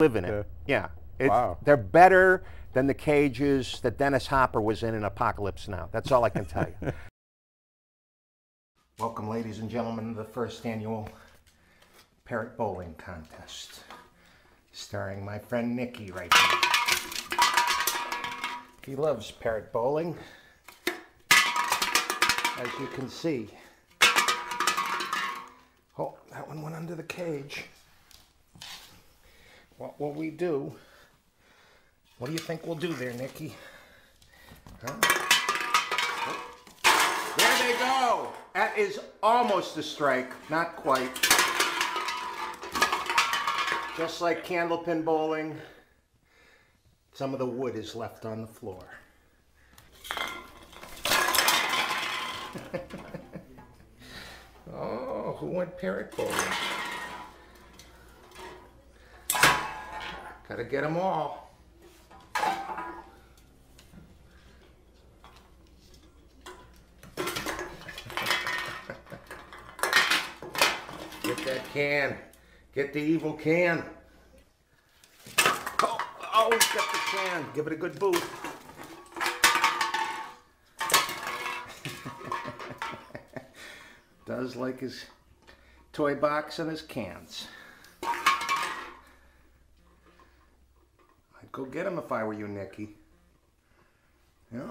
live in it. Yeah. Wow. They're better than the cages that Dennis Hopper was in Apocalypse Now. That's all I can tell you. Welcome, ladies and gentlemen, to the first annual Parrot Bowling Contest, starring my friend Nicky right here. He loves parrot bowling, as you can see. Oh, that one went under the cage. What will we do? What do you think we'll do there, Nicky? Huh? Oh. There they go! That is almost a strike, not quite. Just like candlepin bowling, some of the wood is left on the floor. Oh, who went parrot bowling? Gotta get them all. Get that can. Get the evil can. Oh, always got the can. Give it a good boot. Does like his toy box and his cans. I'd go get him if I were you, Nicky. Yeah.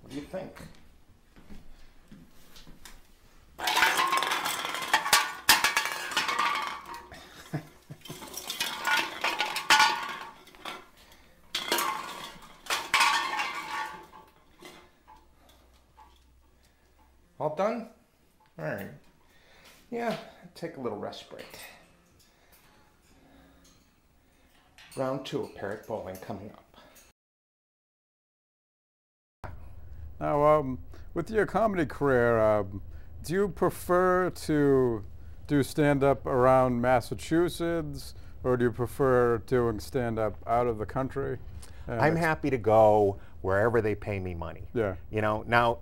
What do you think? All done? All right. Yeah, take a little rest break. Round 2 of parrot bowling coming up. Now, with your comedy career, do you prefer to do stand-up around Massachusetts, or do you prefer doing stand-up out of the country? I'm happy to go wherever they pay me money. Yeah. You know, now,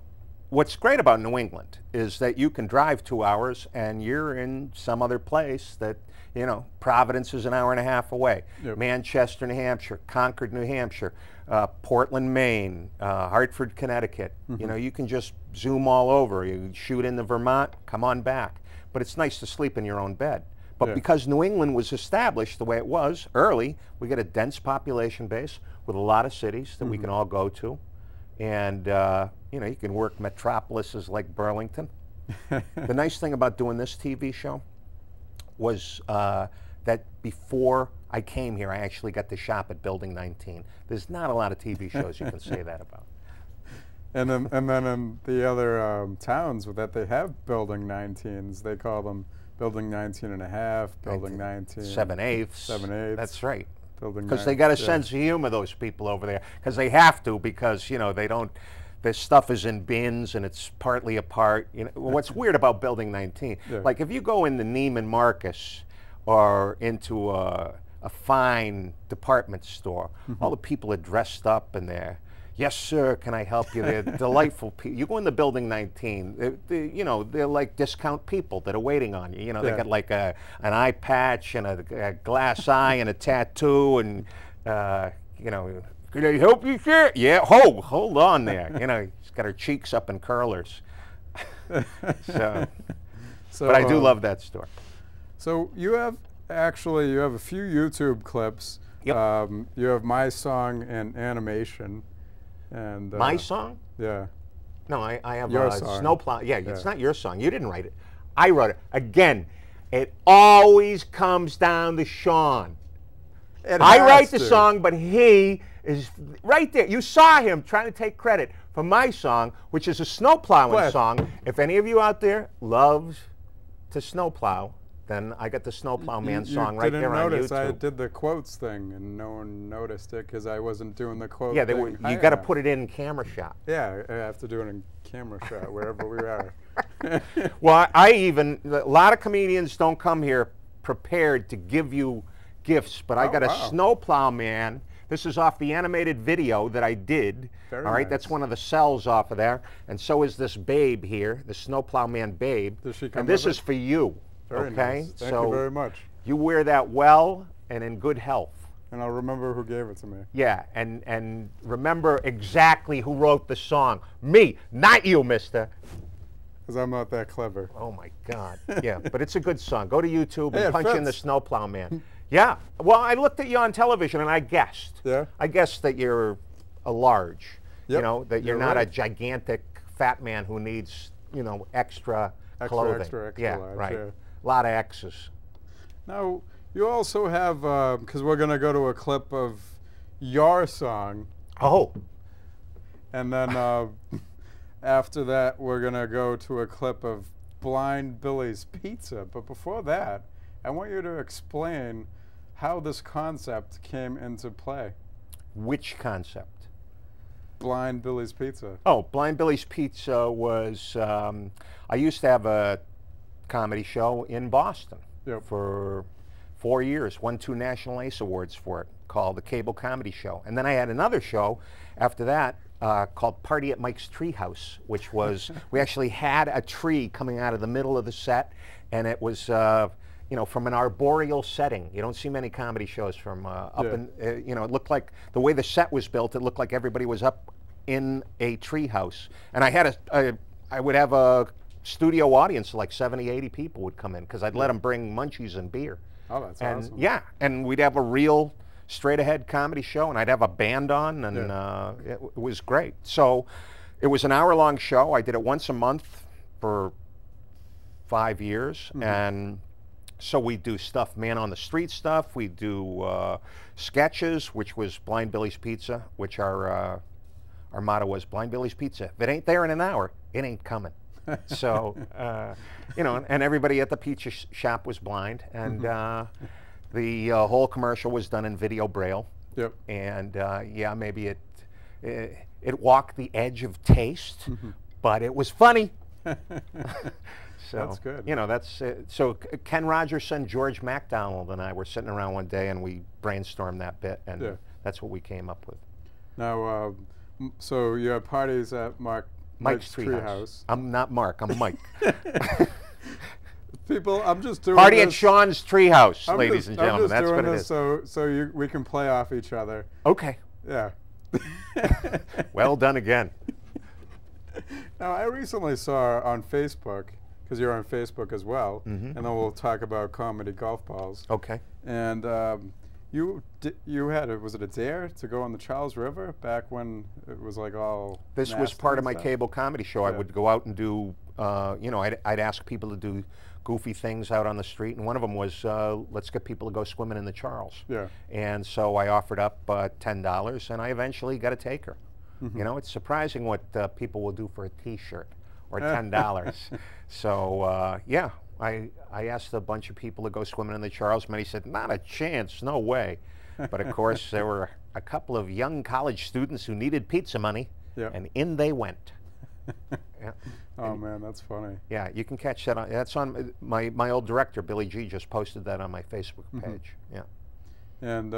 what's great about New England is that you can drive 2 hours and you're in some other place that, you know, Providence is an hour and a half away. Yep. Manchester, New Hampshire, Concord, New Hampshire, Portland, Maine, Hartford, Connecticut. Mm-hmm. You know, you can just zoom all over. You shoot into Vermont, come on back. But it's nice to sleep in your own bed. But because New England was established the way it was early, we get a dense population base with a lot of cities that we can all go to. And, you know, you can work metropolises like Burlington. The nice thing about doing this TV show was that before I came here, I actually got to shop at Building 19. There's not a lot of TV shows you can say that about. And then in the other towns that they have Building 19s, they call them Building 19 and a half, Building 19. 7/8. 7/8. That's right. Because they got a sense of humor, those people over there. Because they have to, because, you know, they don't, their stuff is in bins and it's partly apart. You know, what's weird about Building 19, like if you go into Neiman Marcus or into a fine department store, all the people are dressed up and they're, yes, sir, can I help you? They're delightful people. You go in the Building 19, you know, they're like discount people that are waiting on you. You know, they got like an eye patch and a glass eye and a tattoo and, you know, can I help you, sir? Yeah, hold on there. You know, she's got her cheeks up in curlers. So but I do love that store. So you have a few YouTube clips. Yep. You have My Song and Animation. And My Song? Yeah. No, I have your song. Snowplow. Yeah, it's not your song. You didn't write it. I wrote it. Again, it always comes down to Shawn. I write the song, but he is right there. You saw him trying to take credit for My Song, which is a snowplowing song. If any of you out there loves to snowplow, then I got the Snowplow Man song right there on YouTube. I did the quotes thing, and no one noticed it because I wasn't doing the quote thing. Yeah, you got to put it in camera shot. Yeah, I have to do it in camera shot wherever we are. Well, a lot of comedians don't come here prepared to give you gifts, but I got a Snowplow Man. This is off the animated video that I did. Very all right, nice. That's one of the cells off of there. And so is this babe here, the Snowplow Man babe. Does she come and this with is for you. Very okay? nice. Thank you very much. You wear that well, and in good health. And I'll remember who gave it to me. Yeah, and remember exactly who wrote the song. Me, not you, mister. Because I'm not that clever. Oh my God. Yeah, but it's a good song. Go to YouTube and punch in the fits. Snowplow Man. Yeah. Well, I looked at you on television and I guessed. Yeah. I guessed that you're a large. Yep. You know, that you're not right. a gigantic fat man who needs, you know, extra clothing. Extra yeah, large, right. yeah. A lot of X's. Now, you also have, because we're going to go to a clip of your song. Oh. And then after that, we're going to go to a clip of Blind Billy's Pizza. But before that, I want you to explain how this concept came into play. Which concept? Blind Billy's Pizza. Oh, Blind Billy's Pizza was, I used to have a comedy show in Boston for 4 years, won 2 National Ace Awards for it, called The Cable Comedy Show. And then I had another show after that called Party at Mike's Treehouse, which was, we actually had a tree coming out of the middle of the set, and it was, you know, from an arboreal setting. You don't see many comedy shows from up in, you know, it looked like, the way the set was built, it looked like everybody was up in a treehouse. And I had I would have a studio audience, like 70, 80 people would come in, because I'd let them bring munchies and beer. Oh, that's and awesome. Yeah, and we'd have a real straight-ahead comedy show, and I'd have a band on, and it was great. So it was an hour-long show. I did it once a month for 5 years, and so we do stuff, man on the street stuff. We do sketches, which was Blind Billy's Pizza, which our motto was Blind Billy's Pizza. If it ain't there in an hour, it ain't coming. So, you know, and everybody at the pizza shop was blind, and the whole commercial was done in video braille. Yep. And yeah, maybe it walked the edge of taste, but it was funny. So, that's good. You know, that's so Ken Rogerson, George McDonald, and I were sitting around one day, and we brainstormed that bit, and that's what we came up with. Now, so you have parties at Mike's Treehouse. I'm not Mark, I'm Mike. People, I'm just doing Party this. at Shawn's Treehouse, ladies and gentlemen. I'm just That's doing what it this is. so we can play off each other. Okay. Yeah. Well done again. Now, I recently saw on Facebook, because you're on Facebook as well, and then we'll talk about comedy golf balls. Okay. And you had was it a dare to go on the Charles River back when it was like all? This was part of my cable comedy show. I would go out and do, you know, I'd ask people to do goofy things out on the street, and one of them was let's get people to go swimming in the Charles. Yeah. And so I offered up $10, and I eventually got a taker. You know, it's surprising what people will do for a T-shirt or $10. So yeah, I asked a bunch of people to go swimming in the Charles. Many said, not a chance, no way. But of course, there were a couple of young college students who needed pizza money, and in they went. Yeah. Oh man, that's funny. Yeah, you can catch that on. That's on my old director, Billy G, just posted that on my Facebook page. Yeah. And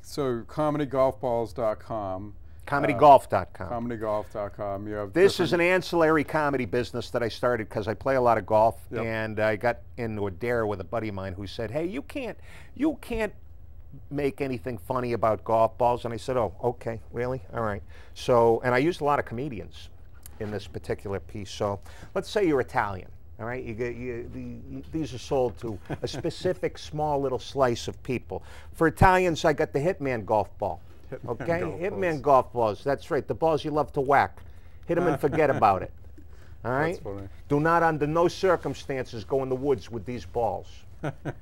so comedygolfballs.com. ComedyGolf.com. ComedyGolf.com. You have this is an ancillary comedy business that I started because I play a lot of golf, and I got into a dare with a buddy of mine who said, "Hey, you can't make anything funny about golf balls." And I said, "Oh, okay, really? All right." So, and I used a lot of comedians in this particular piece. So, let's say you're Italian. All right, these are sold to a specific small little slice of people. For Italians, I got the Hitman golf ball. Okay, Hitman golf balls. That's right, the balls you love to whack. Hit them and forget about it. All right. That's funny. Do not, under no circumstances, go in the woods with these balls,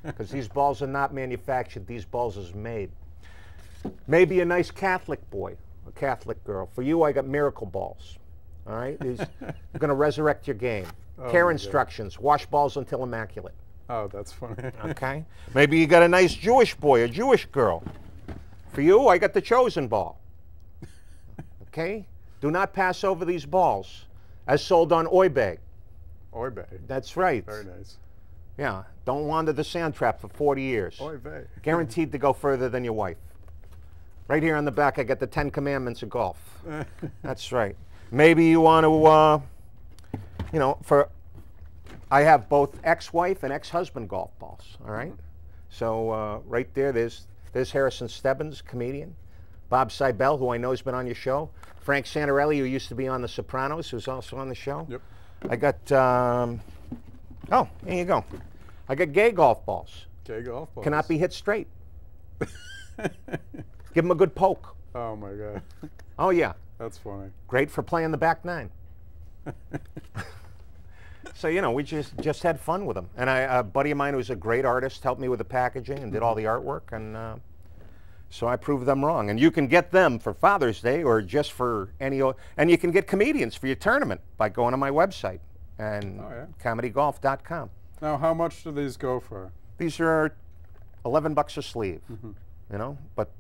because these balls are not manufactured. These balls is made. Maybe a nice Catholic boy, a Catholic girl. For you, I got miracle balls. All right, these are going to resurrect your game. Care instructions: wash balls until immaculate. Oh, that's funny. Okay. Maybe you got a nice Jewish boy, a Jewish girl. For you, I got the chosen ball. Okay? Do not pass over these balls, as sold on eBay. eBay. That's right. Very nice. Yeah. Don't wander the sand trap for 40 years. eBay. Guaranteed to go further than your wife. Right here on the back, I got the 10 Commandments of golf. That's right. Maybe you want to, you know, I have both ex-wife and ex-husband golf balls, all right? So right there, there's Harrison Stebbins, comedian. Bob Seibel, who I know has been on your show. Frank Santarelli, who used to be on The Sopranos, who's also on the show. Yep. I got, oh, there you go. I got gay golf balls. Gay golf balls. Cannot be hit straight. Give them a good poke. Oh my God. Oh yeah. That's funny. Great for playing the back nine. So, you know, we just had fun with them. And a buddy of mine who's a great artist helped me with the packaging and did all the artwork. And so I proved them wrong. And you can get them for Father's Day or just for any, and you can get comedians for your tournament by going to my website and comedygolf.com. Now, how much do these go for? These are $11 a sleeve, you know, but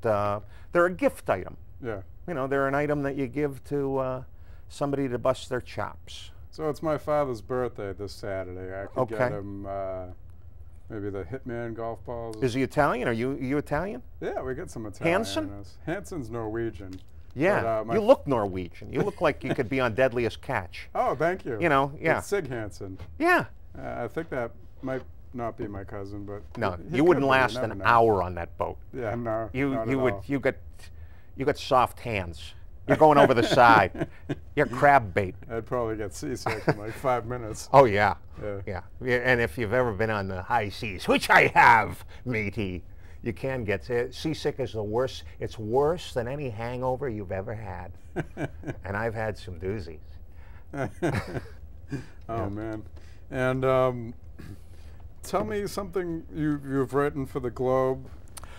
they're a gift item. Yeah. You know, they're an item that you give to somebody to bust their chops. So it's my father's birthday this Saturday. I could get him maybe the Hitman golf balls. Is he Italian? Are you Italian? Yeah, we get some Italian. Hansen? In us. Hansen's Norwegian. Yeah, but, you look Norwegian. You look like you could be on Deadliest Catch. Oh, thank you. You know, yeah. It's Sig Hansen. Yeah. I think that might not be my cousin, but no, you wouldn't last an hour on that boat. Yeah, no. You got soft hands. You're going over the side. You're crab bait. I'd probably get seasick in like 5 minutes. Oh yeah. Yeah. And if you've ever been on the high seas, which I have, matey, you can get seasick. Is the worst. It's worse than any hangover you've ever had. And I've had some doozies. Oh man. And tell me something you've written for the Globe.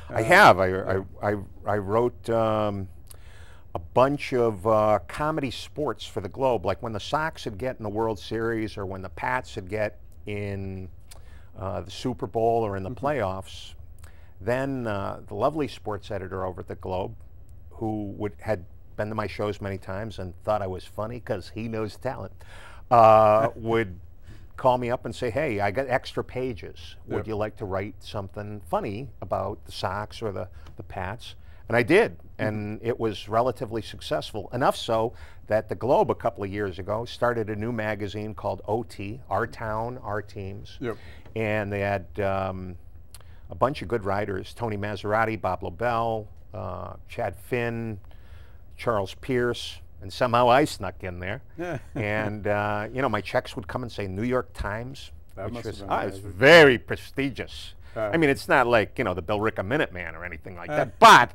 I have. I wrote a bunch of comedy sports for the Globe, like when the Sox would get in the World Series or when the Pats would get in the Super Bowl or in the playoffs. Then the lovely sports editor over at the Globe, who had been to my shows many times and thought I was funny because he knows talent, would call me up and say, hey, I got extra pages. Would you like to write something funny about the Sox or the Pats? And I did, and it was relatively successful, enough so that the Globe a couple of years ago started a new magazine called OT, Our Town, Our Teams. Yep. And they had a bunch of good writers, Tony Maserati, Bob Lobel, Chad Finn, Charles Pierce, and somehow I snuck in there. Yeah. And you know, my checks would come and say New York Times, that which must was have been it's very prestigious. I mean, it's not like, you know, the Bill Ricca Minuteman or anything like that, but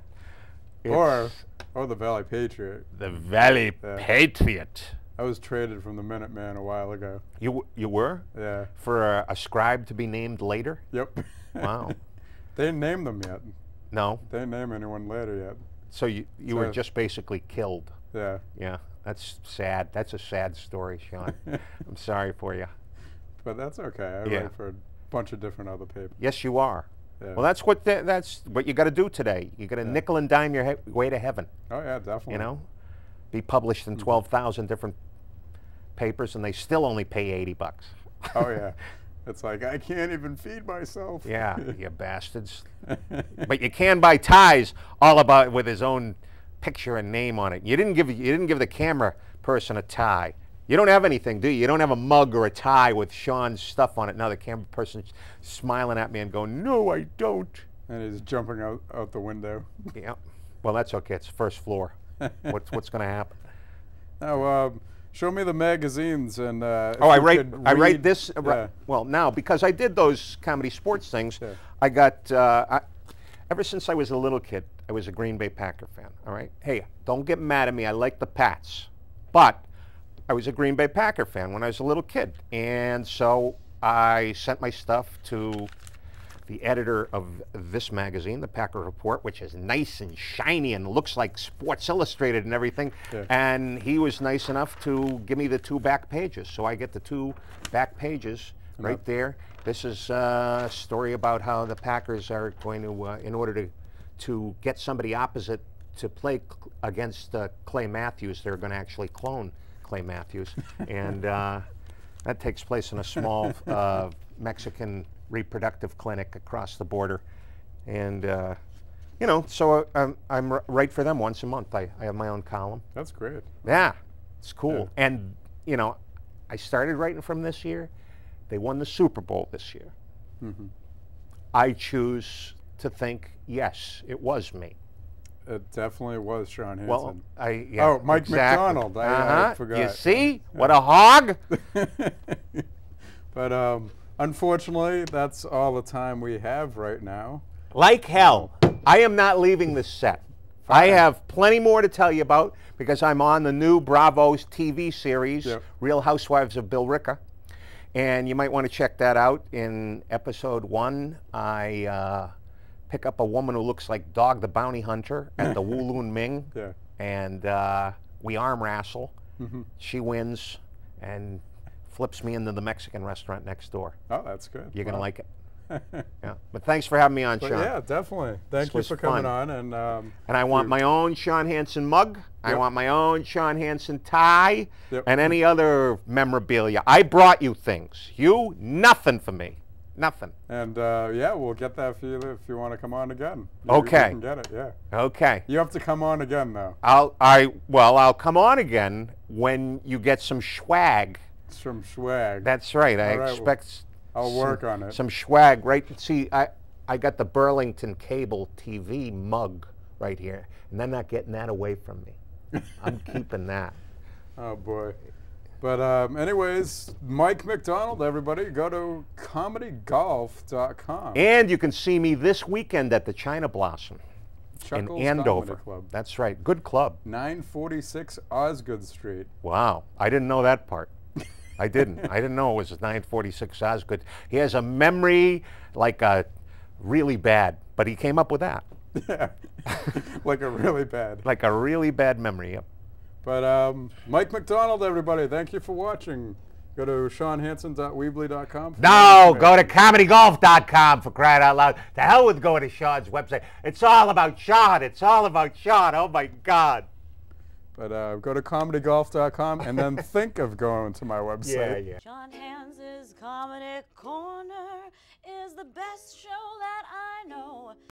or the Valley Patriot. The Valley Patriot. I was traded from the Minuteman a while ago. You were? Yeah. For a scribe to be named later? Yep. Wow. They didn't name them yet. No? They didn't name anyone later yet. So you were just basically killed. Yeah. Yeah. That's sad. That's a sad story, Shawn. I'm sorry for you. But that's okay. I write for a bunch of different other papers. Yes, you are. Yeah. Well, that's what you got to do today. You got to nickel and dime your way to heaven. Oh yeah, definitely. You know, be published in 12,000 different papers, and they still only pay $80. Oh yeah, it's like I can't even feed myself. Yeah, you bastards. But you can buy ties all about with his own picture and name on it. You didn't give the camera person a tie. You don't have anything, do you? You don't have a mug or a tie with Shawn's stuff on it. Now the camera person's smiling at me and going, no, I don't. And he's jumping out the window. Yeah. Well, that's okay. It's first floor. What's going to happen? Now, show me the magazines and. I write this. Well, now because I did those comedy sports things, I got. Ever since I was a little kid, I was a Green Bay Packer fan. All right. Hey, don't get mad at me. I like the Pats, but I was a Green Bay Packer fan when I was a little kid, and so I sent my stuff to the editor of this magazine, the Packer Report, which is nice and shiny and looks like Sports Illustrated and everything. Yeah. And he was nice enough to give me the 2 back pages. So I get the 2 back pages right there. This is a story about how the Packers are going to, in order to get somebody opposite to play against Clay Matthews, they're going to actually clone Clay Matthews. And that takes place in a small Mexican reproductive clinic across the border. And, you know, so I'm write for them once a month. I have my own column. That's great. Yeah, it's cool. Yeah. And, you know, I started writing from this year. They won the Super Bowl this year. I choose to think, yes, it was me. It definitely was Shawn Hansen. Well, Mike exactly. McDonald. I forgot. You see? What a hog! But unfortunately, that's all the time we have right now. Like hell, I am not leaving this set. I have plenty more to tell you about because I'm on the new Bravo's TV series, Real Housewives of Billerica. And you might want to check that out. In episode 1, I pick up a woman who looks like Dog the Bounty Hunter at the Wulun Ming. And we arm wrestle. She wins and flips me into the Mexican restaurant next door. Oh, that's good. You're going to like it. Yeah, but thanks for having me on, Shawn. Yeah, definitely. Thank you for coming on. And I want my own Shawn Hansen mug. I want my own Shawn Hansen tie and any other memorabilia. I brought you things. You, nothing for me. Nothing. And yeah, we'll get that for you if you want to come on again. Okay. You can get it, yeah. Okay. You have to come on again, though. I'll come on again when you get some swag. Some swag. That's right. I expect... I'll work on it. Some swag, right? See, I got the Burlington Cable TV mug right here, and they're not getting that away from me. I'm keeping that. Oh, boy. But anyways, Mike McDonald, everybody, go to comedygolf.com. And you can see me this weekend at the China Blossom in Andover. Club. That's right. Good club. 946 Osgood Street. Wow. I didn't know that part. I didn't know it was 946 Osgood. He has a memory like a really bad, but he came up with that. Yeah, like a really bad. Like a really bad memory, yep. But Mike McDonald, everybody, thank you for watching. Go to ShawnHansen.weebly.com. No, go to ComedyGolf.com, for crying out loud. To hell with going to Shawn's website. It's all about Shawn. It's all about Shawn. Oh, my God. But go to ComedyGolf.com and then think of going to my website. Yeah. Shawn Hansen's Comedy Corner is the best show that I know.